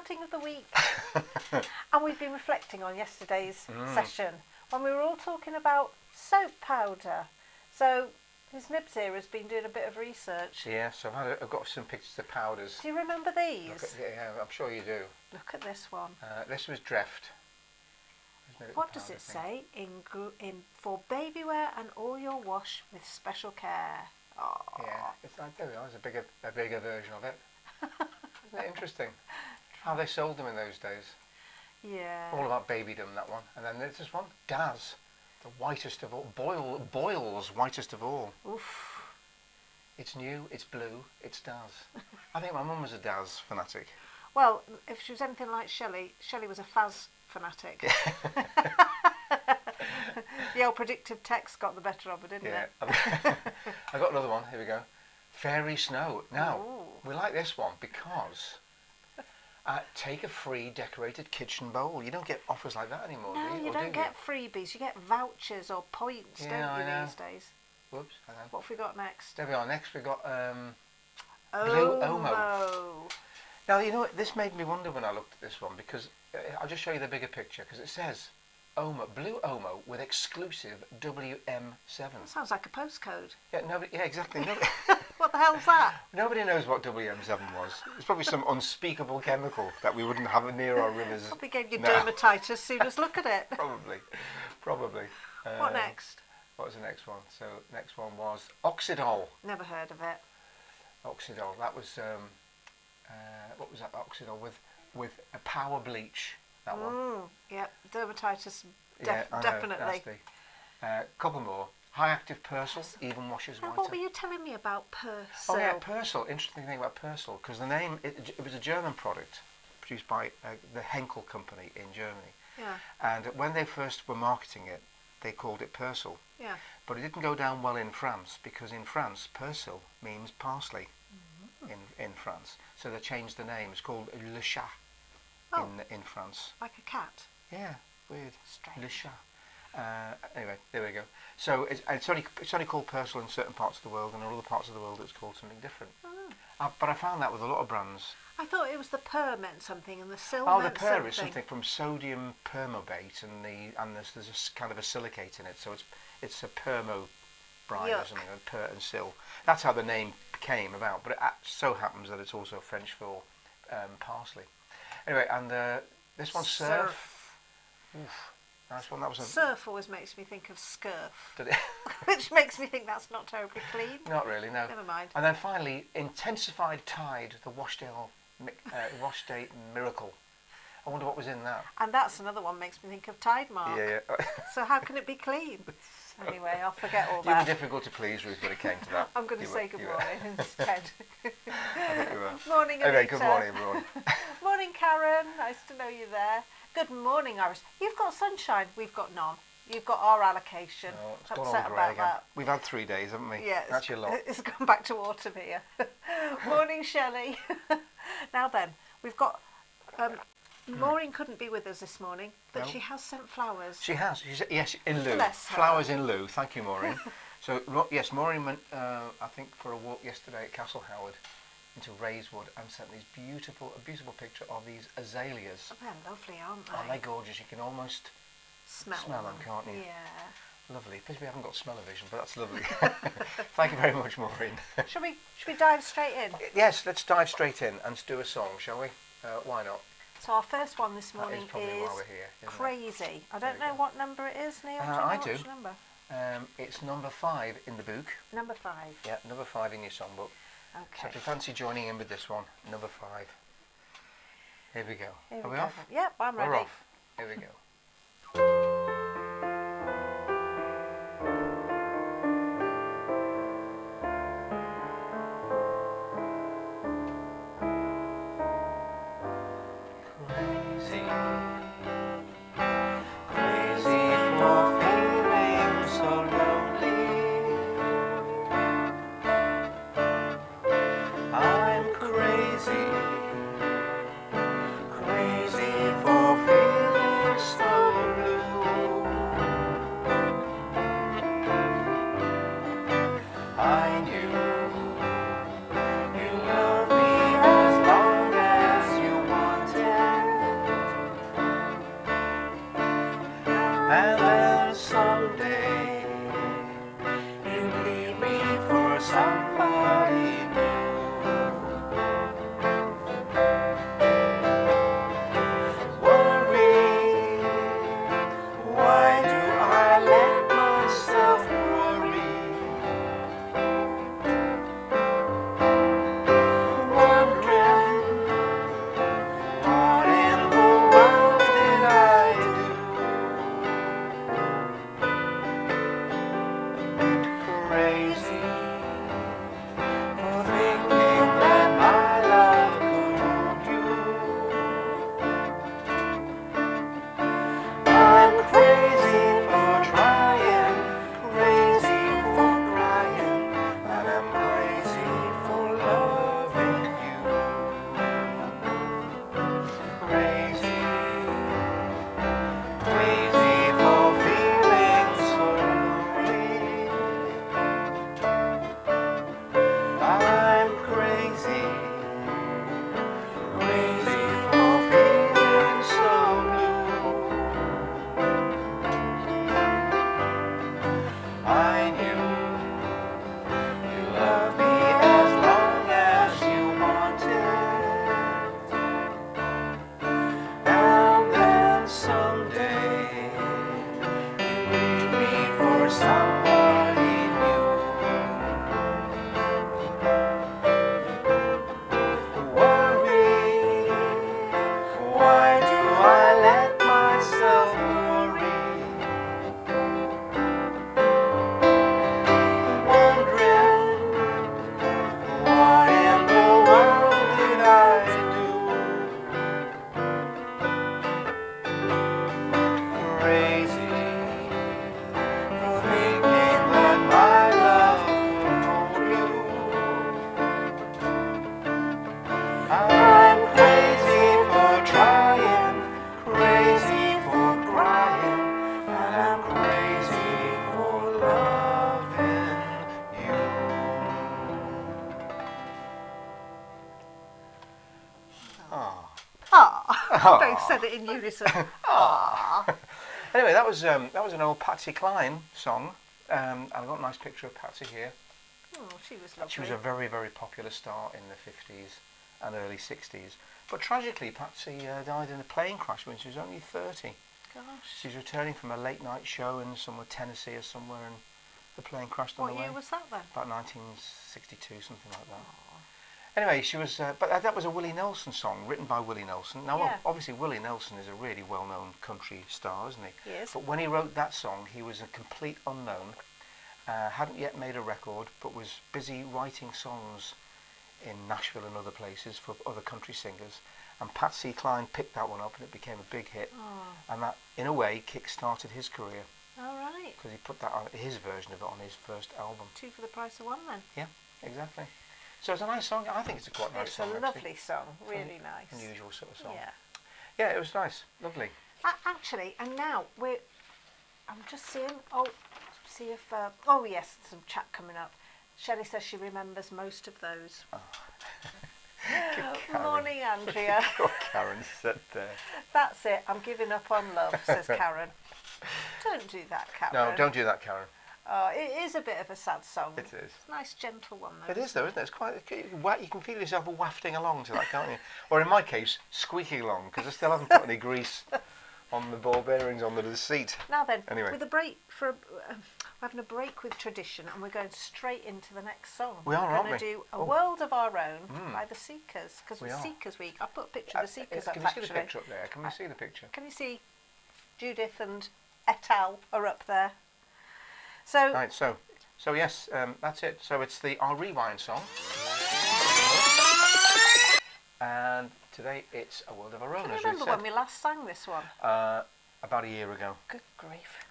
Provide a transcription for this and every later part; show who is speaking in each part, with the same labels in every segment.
Speaker 1: outing of the week. And we've been reflecting on yesterday's session when we were all talking about soap powder. So Ms Nibs here has been doing a bit of research.
Speaker 2: Yeah, so I've got some pictures of powders.
Speaker 1: Do you remember these?
Speaker 2: Yeah, I'm sure you do.
Speaker 1: Look at this one.
Speaker 2: This was Dreft.
Speaker 1: What does it say? For baby wear and all your wash with special care. Oh.
Speaker 2: Yeah, it's like, there we are, there's a bigger version of it. Isn't it interesting how they sold them in those days?
Speaker 1: Yeah.
Speaker 2: All about babydom, that one. And then there's this one, Daz, the whitest of all. Boyle's whitest of all.
Speaker 1: Oof.
Speaker 2: It's new, it's blue, it's Daz. I think my mum was a Daz fanatic.
Speaker 1: Well, if she was anything like Shelley was a Faz fanatic. The old predictive text got the better of her, didn't it?
Speaker 2: I got another one, here we go. Fairy Snow. Now, we like this one because take a free decorated kitchen bowl. You don't get offers like that anymore, do you?
Speaker 1: No, you don't get freebies. You get vouchers or points, don't you, these days?
Speaker 2: Whoops, hang on.
Speaker 1: What have we got next?
Speaker 2: There we are. Next we got Blue Omo. Now, you know what? This made me wonder when I looked at this one because I'll just show you the bigger picture because it says Omo, Blue Omo with exclusive WM7.
Speaker 1: That sounds like a postcode.
Speaker 2: Yeah, exactly.
Speaker 1: What the hell's that?
Speaker 2: Nobody knows what WM7 was. It's probably some unspeakable chemical that we wouldn't have near our rivers.
Speaker 1: Probably gave you dermatitis as soon as look at it.
Speaker 2: Probably.
Speaker 1: What next?
Speaker 2: What was the next one? So next one was Oxidol.
Speaker 1: Never heard of it.
Speaker 2: Oxidol. That was what was that? Oxidol with a power bleach. That one.
Speaker 1: Yeah, dermatitis. Definitely.
Speaker 2: Couple more. High active Persil, even washes whiter.
Speaker 1: What were you telling me about Persil?
Speaker 2: Oh yeah, Persil. Interesting thing about Persil because the name it was a German product produced by the Henkel company in Germany.
Speaker 1: Yeah.
Speaker 2: And when they first were marketing it, they called it Persil.
Speaker 1: Yeah.
Speaker 2: But it didn't go down well in France because in France Persil means parsley. In France, so they changed the name. It's called Le Chat in France.
Speaker 1: Like a cat.
Speaker 2: Yeah, weird.
Speaker 1: Strange.
Speaker 2: Le Chat. Anyway, there we go. So it's only called Persil in certain parts of the world, and in other parts of the world it's called something different. But I found that with a lot of brands.
Speaker 1: I thought it was the per meant something and the sil
Speaker 2: meant
Speaker 1: meant
Speaker 2: the per
Speaker 1: something.
Speaker 2: is something from sodium permobate, and there's a kind of a silicate in it, so it's a permo brine or something, a per and sil. That's how the name came about, but it so happens that it's also French for parsley. Anyway, and this one's Surf. Oof, nice one. That was
Speaker 1: Surf always makes me think of scurf.
Speaker 2: Did it?
Speaker 1: Which makes me think that's not terribly clean.
Speaker 2: Not really, no.
Speaker 1: Never mind.
Speaker 2: And then finally, Intensified Tide, the Wash Day Miracle. I wonder what was in that.
Speaker 1: And that's another one makes me think of Tide Mark.
Speaker 2: Yeah.
Speaker 1: So how can it be clean? Anyway, I'll forget all that.
Speaker 2: You were difficult to please, Ruth, when it came to that.
Speaker 1: I'm going to say good morning instead.
Speaker 2: I think you were.
Speaker 1: Morning,
Speaker 2: Anyway,
Speaker 1: Anita.
Speaker 2: good morning, everyone.
Speaker 1: Morning, Karen. Nice to know you there. Good morning, Iris. You've got sunshine. We've got none. You've got our allocation.
Speaker 2: Oh, it's gone
Speaker 1: upset
Speaker 2: all grey
Speaker 1: about
Speaker 2: again.
Speaker 1: that.
Speaker 2: We've had 3 days, haven't we?
Speaker 1: Yeah,
Speaker 2: That's your lot.
Speaker 1: It's gone back to autumn here. Morning, Shelley. Now then, we've got... Maureen couldn't be with us this morning, but she has sent flowers.
Speaker 2: She has. Yes, in lieu.
Speaker 1: Bless her.
Speaker 2: Flowers in lieu. Thank you, Maureen. So, yes, Maureen went, I think, for a walk yesterday at Castle Howard into Rayswood and sent a beautiful picture of these azaleas.
Speaker 1: Oh, they're lovely, aren't they?
Speaker 2: Aren't they gorgeous? You can almost smell them, can't you?
Speaker 1: Yeah.
Speaker 2: Lovely. Pity we haven't got smell-o-vision, but that's lovely. Thank you very much, Maureen.
Speaker 1: Should we dive straight in?
Speaker 2: Yes, let's dive straight in and do a song, shall we? Why not?
Speaker 1: So our first one this morning
Speaker 2: is probably why we're here,
Speaker 1: Crazy. I don't know what number it is, Neil.
Speaker 2: I do.
Speaker 1: Which number?
Speaker 2: It's number 5 in the book.
Speaker 1: Number 5.
Speaker 2: Yeah, number 5 in your songbook.
Speaker 1: Okay.
Speaker 2: So if you fancy joining in with this one, number 5. Here we go. Are we off?
Speaker 1: Yep, I'm ready.
Speaker 2: We're off. Here we go. Crazy for feeling so
Speaker 1: Both said it in unison.
Speaker 2: Aww. Anyway, that was an old Patsy Cline song. And I've got a nice picture of Patsy here.
Speaker 1: Oh, she was lovely.
Speaker 2: She was a very, very popular star in the 50s and early 60s. But tragically, Patsy died in a plane crash when she was only 30.
Speaker 1: Gosh.
Speaker 2: She's returning from a late night show in somewhere Tennessee or somewhere, and the plane crashed on the way.
Speaker 1: What year was that then?
Speaker 2: About 1962, something like that. Anyway, she was, but that was a Willie Nelson song written by Willie Nelson. Now,
Speaker 1: Yeah.
Speaker 2: obviously, Willie Nelson is a really well-known country star, isn't he?
Speaker 1: Yes.
Speaker 2: But when he wrote that song, he was a complete unknown. Hadn't yet made a record, but was busy writing songs in Nashville and other places for other country singers. And Patsy Cline picked that one up, and it became a big hit.
Speaker 1: Oh.
Speaker 2: And that, in a way, kick-started his career.
Speaker 1: All right.
Speaker 2: Because he put that on his version of it on his first album.
Speaker 1: 2 for the price of 1 then.
Speaker 2: Yeah, exactly. So it's a nice song. I think it's a quite nice song.
Speaker 1: It's a lovely song, really nice.
Speaker 2: Unusual sort of song.
Speaker 1: Yeah.
Speaker 2: Yeah, it was nice, lovely.
Speaker 1: Actually, and now I'm just seeing. Oh, see if. Oh yes, some chat coming up. Shelley says she remembers most of those.
Speaker 2: Oh.
Speaker 1: Morning, Andrea.
Speaker 2: What Karen said there.
Speaker 1: That's it. I'm giving up on love, says Karen. Don't do that, Karen.
Speaker 2: No, don't do that, Karen.
Speaker 1: Oh, it is a bit of a sad song.
Speaker 2: It is.
Speaker 1: It's a nice, gentle one, though.
Speaker 2: It is, though, isn't it? It's quite. You can feel yourself wafting along to that, can't you? Or in my case, squeaking along, because I still haven't put any grease on the ball bearings on the seat.
Speaker 1: Now then,
Speaker 2: anyway,
Speaker 1: with a break for, we're having a break with tradition, and we're going straight into the next song.
Speaker 2: We are, aren't we?
Speaker 1: We're going to do A World of Our Own by the Seekers, because it's Seekers Week. I put a picture of the Seekers up,
Speaker 2: Can you see the picture up there? Can we see the picture?
Speaker 1: Can you see Judith and et al. Are up there? So.
Speaker 2: Right. So yes, that's it. So it's our rewind song, and today it's A World of Our Own.
Speaker 1: Can you
Speaker 2: as we
Speaker 1: remember
Speaker 2: said.
Speaker 1: when we last sang this one?
Speaker 2: About a year ago.
Speaker 1: Good grief.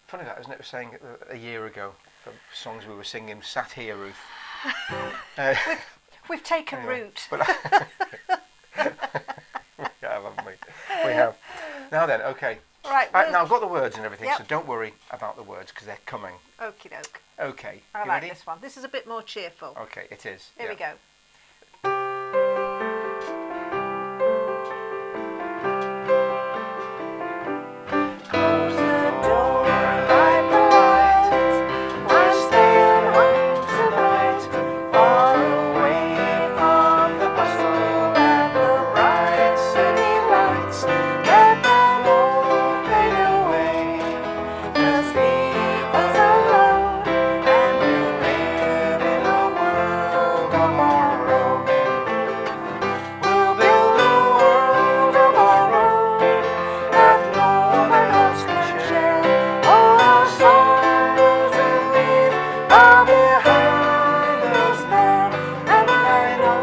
Speaker 2: Funny that, isn't it? We're saying a year ago for songs we were singing. Sat here, Ruth.
Speaker 1: We've taken
Speaker 2: anyway,
Speaker 1: root.
Speaker 2: But we have, haven't we? We have. Now then, okay.
Speaker 1: Right.
Speaker 2: Now I've got the words and everything,
Speaker 1: Yep.
Speaker 2: so don't worry about the words because they're coming.
Speaker 1: Okie doke.
Speaker 2: Okay.
Speaker 1: I
Speaker 2: You
Speaker 1: like
Speaker 2: ready?
Speaker 1: this one. This is a bit more cheerful.
Speaker 2: Okay, it is.
Speaker 1: Here we go. Close the door, light the light. I'm staying home tonight, far away from the bustle and the bright city lights. Let them all fade away. Just leave us alone, and we'll live in a world of our own. We'll build a world of our own that no one else can share. All our sorrows and grief are behind us now, and I know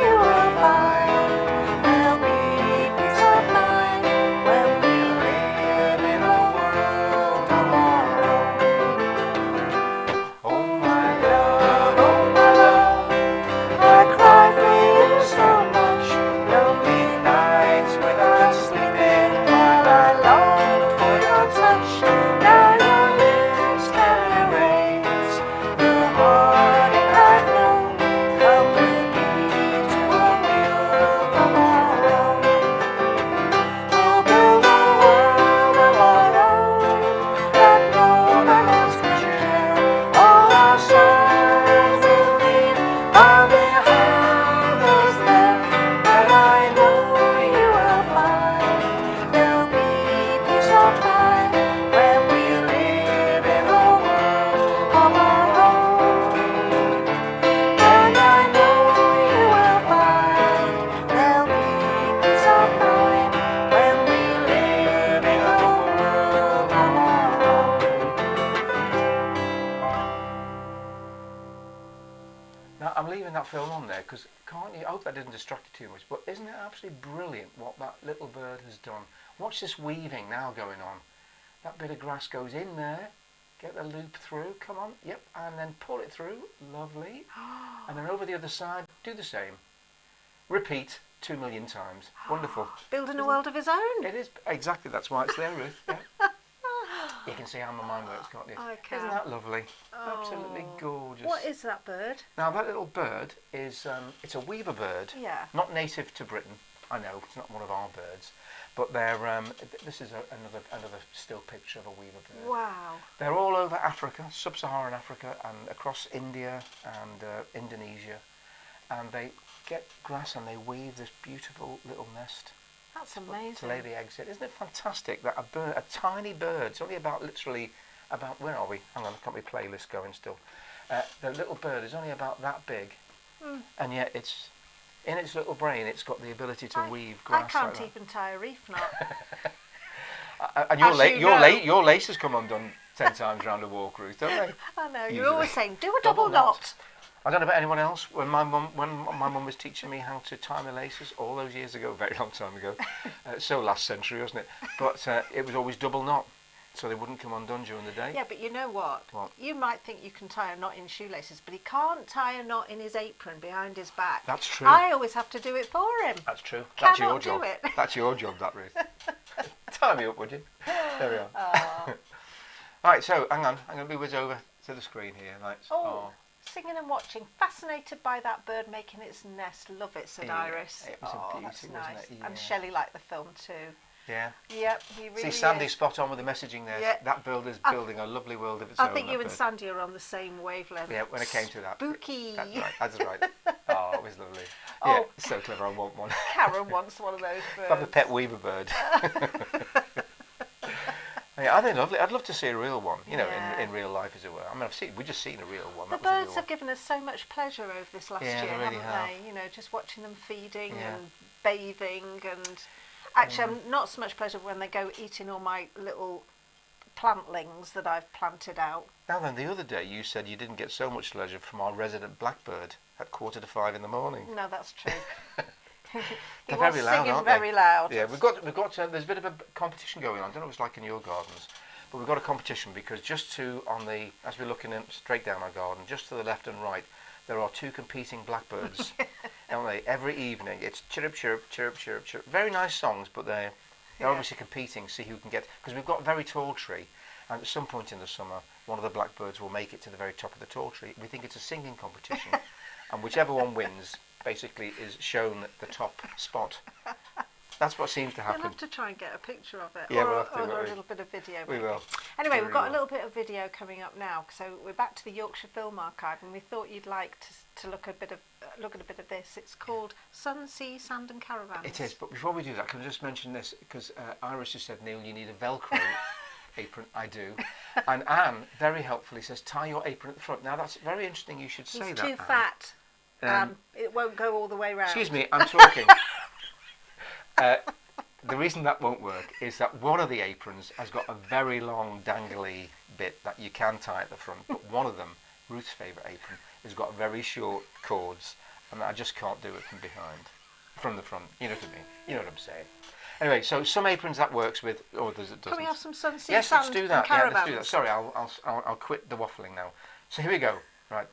Speaker 1: you will find there'll be peace of mind when we live in a world of our own. Oh my love, I cry for you so much. Lonely nights without sleeping while I long for your touch. Now your lips can erase the heartache I've known. Come with me to a world of our own. We'll build a world of our own that no one else can share. All our sorrows and grief are behind us there, and I know you will find there'll be peace of mind when we live in a world of our own. And I know you will find there'll be peace of mind when we live in a world of our own.
Speaker 2: Now I'm leaving that film on there because can't you? I hope that didn't distract you too much. But isn't it absolutely brilliant what that little bird has done? Watch this weaving now going on. That bit of grass goes in there. Get the loop through. Come on. Yep. And then pull it through. Lovely. And then over the other side, do the same. Repeat 2 million times. Wonderful.
Speaker 1: Building a world of his own.
Speaker 2: It is exactly. That's why it's there, Ruth. Yeah. You can see how my mind works, can't you?
Speaker 1: I can.
Speaker 2: Isn't that lovely?
Speaker 1: Oh.
Speaker 2: Absolutely gorgeous.
Speaker 1: What is that bird?
Speaker 2: Now that little bird is it's a weaver bird,
Speaker 1: Yeah.
Speaker 2: not native to Britain, I know it's not one of our birds, but they're. This is another still picture of a weaver bird.
Speaker 1: Wow.
Speaker 2: They're all over Africa, sub-Saharan Africa, and across India and Indonesia, and they get grass and they weave this beautiful little nest.
Speaker 1: That's amazing.
Speaker 2: To lay the eggs in. Isn't it fantastic that a tiny bird, it's only about where are we? Hang on, I've got my playlist going still. The little bird is only about that big, and yet it's in its little brain. It's got the ability to weave grass.
Speaker 1: I can't
Speaker 2: like
Speaker 1: even tie a reef knot.
Speaker 2: And your laces come undone 10 times round a walk, Ruth, don't they?
Speaker 1: I know.
Speaker 2: Usually.
Speaker 1: You're always saying, do a double knot.
Speaker 2: I don't know about anyone else. When my mum was teaching me how to tie my laces all those years ago, a very long time ago, so last century, wasn't it? But it was always double knot, so they wouldn't come undone during the day.
Speaker 1: Yeah, but you know what? You might think you can tie a knot in shoelaces, but he can't tie a knot in his apron behind his back.
Speaker 2: That's true.
Speaker 1: I always have to do it for him.
Speaker 2: That's true.
Speaker 1: Cannot
Speaker 2: That's your job.
Speaker 1: do it.
Speaker 2: That's your job, that, Ruth. Tie me up, would you? There we are.
Speaker 1: Oh.
Speaker 2: Right, so hang on. I'm going to whiz over to the screen here.
Speaker 1: Singing and watching, fascinated by that bird making its nest. Love it, said Iris.
Speaker 2: It was a beauty,
Speaker 1: that's
Speaker 2: wasn't
Speaker 1: nice.
Speaker 2: it? Yeah.
Speaker 1: And Shelley liked the film too.
Speaker 2: Yeah.
Speaker 1: Yep, he really
Speaker 2: See, Sandy's
Speaker 1: is.
Speaker 2: spot on with the messaging there.
Speaker 1: Yeah.
Speaker 2: That bird is building a lovely world of its own.
Speaker 1: I think you and
Speaker 2: bird.
Speaker 1: Sandy are on the same wavelength.
Speaker 2: Yeah, when it came to that.
Speaker 1: Spooky.
Speaker 2: That's right. Oh, it was lovely.
Speaker 1: Oh.
Speaker 2: Yeah, it's so clever. I want one.
Speaker 1: Karen wants one of those birds.
Speaker 2: Have a pet weaver bird. Yeah, I think lovely. I'd love to see a real one, in real life, as it were. I mean, we've just seen a real one.
Speaker 1: The birds have given us so much pleasure over this last year,
Speaker 2: they really
Speaker 1: haven't they? You know, just watching them feeding and bathing, and actually, I'm not so much pleasure when they go eating all my little plantlings that I've planted out.
Speaker 2: Now then, the other day you said you didn't get so much pleasure from our resident blackbird at 4:45 in the morning.
Speaker 1: No, that's true.
Speaker 2: They're very loud,
Speaker 1: singing
Speaker 2: aren't they?
Speaker 1: very loud.
Speaker 2: Yeah, we've got. There's a bit of a competition going on. I don't know what it's like in your gardens, but we've got a competition because as we're looking straight down our garden, just to the left and right, there are two competing blackbirds, aren't they? Every evening, it's chirrup, chirrup, chirrup, chirrup, chirrup. Very nice songs, but they're obviously competing. See who can get, because we've got a very tall tree, and at some point in the summer, one of the blackbirds will make it to the very top of the tall tree. We think it's a singing competition, and whichever one wins basically is shown the top spot. That's what seems to happen.
Speaker 1: We'll have to try and get a picture of it,
Speaker 2: Yeah,
Speaker 1: or,
Speaker 2: we'll have to,
Speaker 1: or
Speaker 2: won't
Speaker 1: a
Speaker 2: we?
Speaker 1: little bit of video.
Speaker 2: We will.
Speaker 1: Anyway, we've got
Speaker 2: will.
Speaker 1: a little bit of video coming up now, so we're back to the Yorkshire Film Archive, and we thought you'd like to look at a bit of this. It's called Sun, Sea, Sand and Caravans.
Speaker 2: It is, but before we do that, can I just mention this? Because Iris just said, Neil, you need a Velcro apron. I do. And Anne very helpfully says, tie your apron at the front. Now, that's very interesting you should say
Speaker 1: He's
Speaker 2: that,
Speaker 1: too
Speaker 2: Anne.
Speaker 1: fat. It won't go all the way round.
Speaker 2: Excuse me, I'm talking. The reason that won't work is that one of the aprons has got a very long dangly bit that you can tie at the front, but one of them, Ruth's favourite apron, has got very short cords, and I just can't do it from the front. You know what I mean? You know what I'm saying. Anyway, so some aprons that works with, or doesn't.
Speaker 1: Can we have some Sun, Sea,
Speaker 2: Yes,
Speaker 1: Sand
Speaker 2: let's do that.
Speaker 1: and Caravans?
Speaker 2: Yeah, let's do that. Sorry, I'll quit the waffling now. So here we go. Right.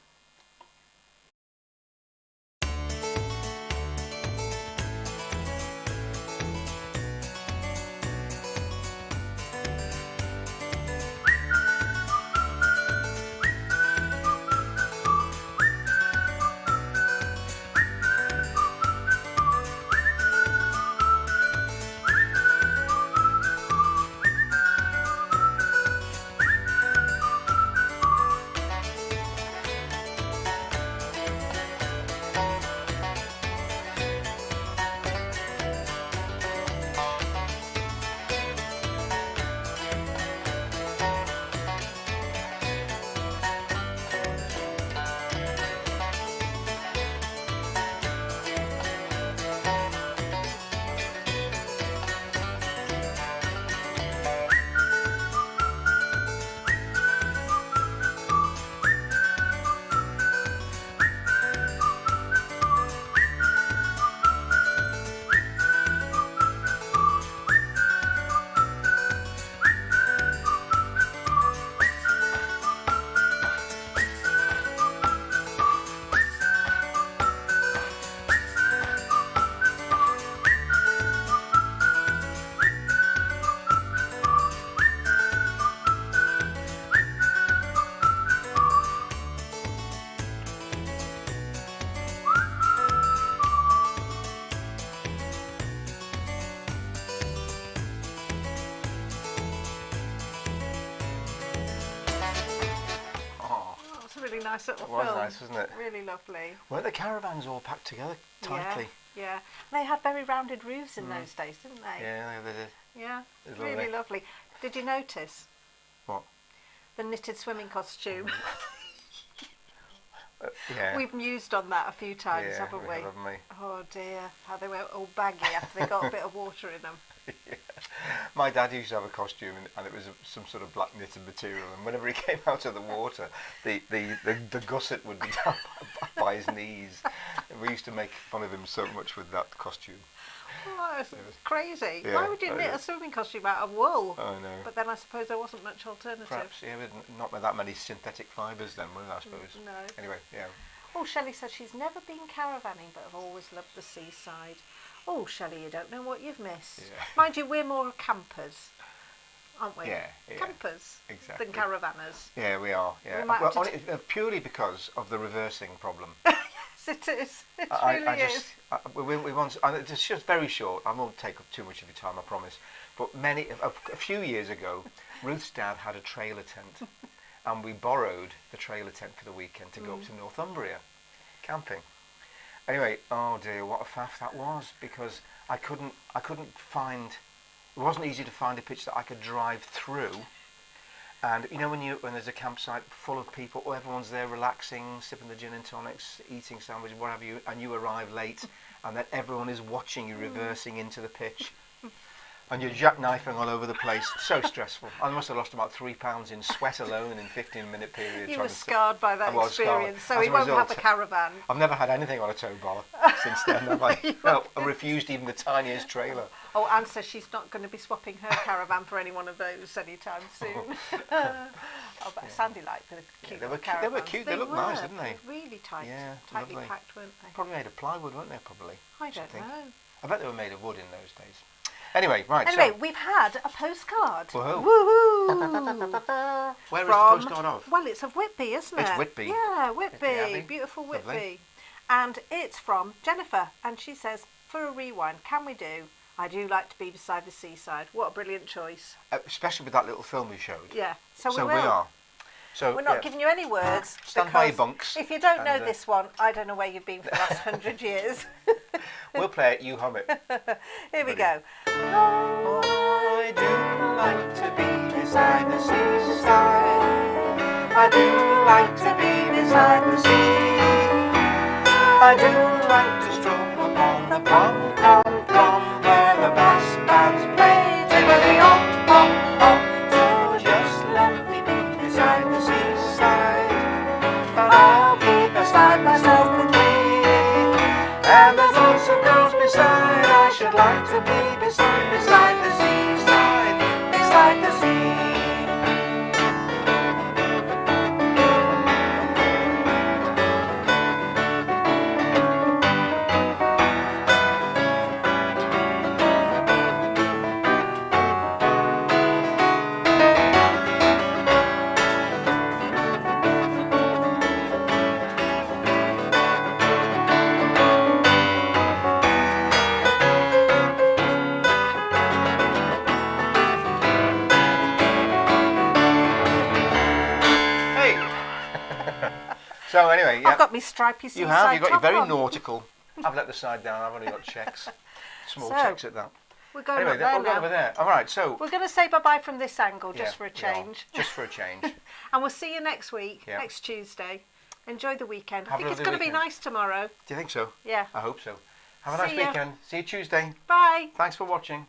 Speaker 1: nice little
Speaker 2: It was
Speaker 1: film.
Speaker 2: nice, wasn't it?
Speaker 1: Really lovely.
Speaker 2: Weren't the caravans all packed together tightly?
Speaker 1: Yeah. They had very rounded roofs in those days, didn't they?
Speaker 2: Yeah, they did.
Speaker 1: Yeah.
Speaker 2: It's
Speaker 1: Really lovely. Did you notice
Speaker 2: What?
Speaker 1: the knitted swimming costume?
Speaker 2: Yeah.
Speaker 1: We've mused on that a few times,
Speaker 2: Yeah,
Speaker 1: haven't we?
Speaker 2: haven't we?
Speaker 1: Oh dear, how they went all baggy after they got a bit of water in them.
Speaker 2: Yeah. My dad used to have a costume, and it was some sort of black knitted material. And whenever he came out of the water, the gusset would be down by his knees. And we used to make fun of him so much with that costume.
Speaker 1: Oh, it's crazy.
Speaker 2: Yeah,
Speaker 1: Why would you knit a swimming costume out of wool?
Speaker 2: I know.
Speaker 1: But then I suppose there wasn't much alternative.
Speaker 2: Perhaps, yeah, with not with that many synthetic fibres then, was it, I suppose?
Speaker 1: No.
Speaker 2: Anyway, yeah.
Speaker 1: Oh, Shelley says she's never been caravanning, but have always loved the seaside. Oh, Shelley, you don't know what you've missed.
Speaker 2: Yeah.
Speaker 1: Mind you, we're more campers, aren't we?
Speaker 2: Yeah.
Speaker 1: Campers
Speaker 2: Exactly.
Speaker 1: than caravanners.
Speaker 2: Yeah, we are. Yeah.
Speaker 1: We might have
Speaker 2: Purely because of the reversing problem.
Speaker 1: Yes, it is. It really is.
Speaker 2: We want. And it's just very short. I won't take up too much of your time, I promise. But a few years ago, Ruth's dad had a trailer tent, and we borrowed the trailer tent for the weekend to go up to Northumbria, camping. Anyway, oh dear, what a faff that was, because I couldn't find. It wasn't easy to find a pitch that I could drive through. And you know when there's a campsite full of people, everyone's there relaxing, sipping the gin and tonics, eating sandwiches, what have you, and you arrive late, and then everyone is watching you reversing into the pitch, and you're jackknifing all over the place. So stressful. I must have lost about £3 in sweat alone in a 15-minute period.
Speaker 1: You were scarred by that experience, so
Speaker 2: he
Speaker 1: won't have a caravan.
Speaker 2: I've never had anything on a tow bar since then, have I? No, I refused even the tiniest trailer.
Speaker 1: Oh, Anne says she's not going to be swapping her caravan for any one of those anytime soon. But Sandy liked the cute caravans.
Speaker 2: They were cute. They looked nice, didn't they?
Speaker 1: Really tight,
Speaker 2: Yeah,
Speaker 1: tightly
Speaker 2: lovely.
Speaker 1: packed, weren't they?
Speaker 2: Probably made of plywood, weren't they? Probably.
Speaker 1: I don't know.
Speaker 2: I bet they were made of wood in those days. Anyway, right.
Speaker 1: Anyway,
Speaker 2: so,
Speaker 1: we've had a postcard.
Speaker 2: Woohoo.
Speaker 1: Woohoo!
Speaker 2: Where is the postcard of?
Speaker 1: Well, it's of Whitby, isn't it?
Speaker 2: It's Whitby.
Speaker 1: Yeah, Whitby.
Speaker 2: Whitby Abbey.
Speaker 1: Beautiful Whitby.
Speaker 2: Lovely.
Speaker 1: And it's from Jennifer. And she says, for a rewind, can we do I Do Like to Be Beside the Seaside? What a brilliant choice.
Speaker 2: Especially with that little film we showed.
Speaker 1: Yeah, so we
Speaker 2: So
Speaker 1: will.
Speaker 2: we are. So
Speaker 1: We're not giving you any words.
Speaker 2: Stand by your
Speaker 1: because
Speaker 2: bunks.
Speaker 1: If you don't know
Speaker 2: and,
Speaker 1: this one, I don't know where you've been for the last 100 years.
Speaker 2: We'll play it, you hum it.
Speaker 1: Here we go.
Speaker 2: I do like to be beside the seaside. I do like to be beside the sea. I do like to stroll upon the pom, where the brass bands play tickety-om. So just let me be beside the seaside, and I'll be beside myself with me. And there's lots of girls beside. I should like to be beside the seaside, beside the sea. So anyway, yeah.
Speaker 1: I've got me stripy seaside
Speaker 2: You have. You've got your
Speaker 1: top
Speaker 2: very
Speaker 1: on.
Speaker 2: nautical. I've let the side down. I've only got checks. Small
Speaker 1: So,
Speaker 2: checks at that.
Speaker 1: We're going
Speaker 2: Anyway,
Speaker 1: up there
Speaker 2: we'll go
Speaker 1: now.
Speaker 2: over there. All right, so...
Speaker 1: We're going to say bye-bye from this angle just
Speaker 2: yeah,
Speaker 1: for a
Speaker 2: we are.
Speaker 1: change.
Speaker 2: Just for a change.
Speaker 1: And we'll see you next week,
Speaker 2: Yeah.
Speaker 1: next Tuesday. Enjoy the weekend. I
Speaker 2: Have a
Speaker 1: think it's
Speaker 2: lovely
Speaker 1: going to be
Speaker 2: weekend.
Speaker 1: nice tomorrow.
Speaker 2: Do you think so?
Speaker 1: Yeah.
Speaker 2: I hope so. Have a
Speaker 1: See
Speaker 2: nice
Speaker 1: ya.
Speaker 2: weekend. See you Tuesday.
Speaker 1: Bye.
Speaker 2: Thanks for watching.